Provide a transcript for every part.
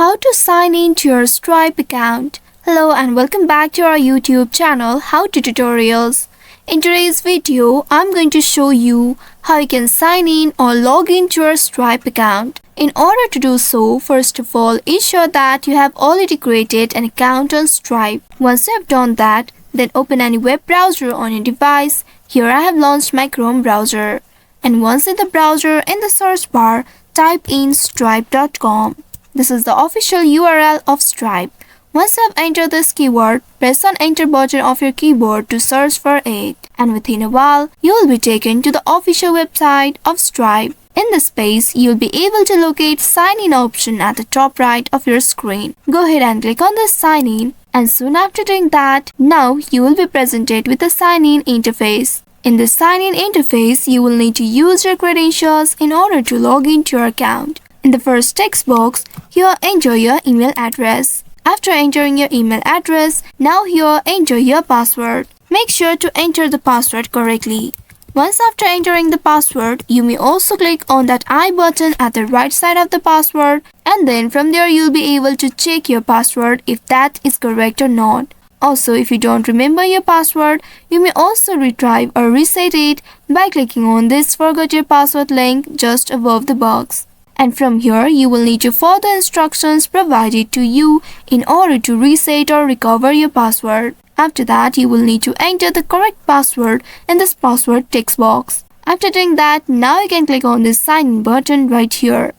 How to sign in to your Stripe account. Hello and welcome back to our YouTube channel How to Tutorials. In today's video, I'm going to show you how you can sign in or log in to your Stripe account. In order to do so, first of all, ensure that you have already created an account on Stripe. Once you have done that, then open any web browser on your device. Here I have launched my Chrome browser. And once in the browser, in the search bar, type in stripe.com. This is the official URL of Stripe. Once you have entered this keyword, press on enter button of your keyboard to search for it. And within a while, you will be taken to the official website of Stripe. In this page, you will be able to locate sign in option at the top right of your screen. Go ahead and click on the sign in. And soon after doing that, now you will be presented with the sign in interface. In the sign in interface, you will need to use your credentials in order to log into your account. In the first text box, here enter your email address. After entering your email address, now here enter your password. Make sure to enter the password correctly. Once after entering the password, you may also click on that I button at the right side of the password, and then from there you'll be able to check your password if that is correct or not. Also, if you don't remember your password, you may also retrieve or reset it by clicking on this forgot your password link just above the box. And from here, you will need to follow the instructions provided to you in order to reset or recover your password. After that, you will need to enter the correct password in this password text box. After doing that, now you can click on this sign in button right here.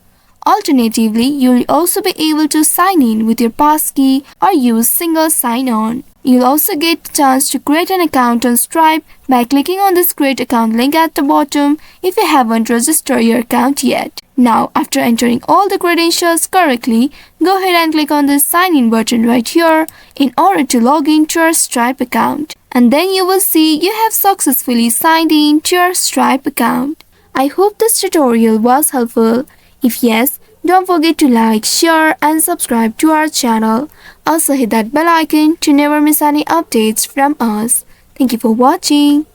Alternatively, you will also be able to sign in with your passkey or use single sign-on. You'll also get the chance to create an account on Stripe by clicking on this create account link at the bottom if you haven't registered your account yet. Now, after entering all the credentials correctly, go ahead and click on this sign in button right here in order to log in to your Stripe account. And then you will see you have successfully signed in to your Stripe account. I hope this tutorial was helpful. If yes, don't forget to like, share and subscribe to our channel. Also hit that bell icon to never miss any updates from us. Thank you for watching.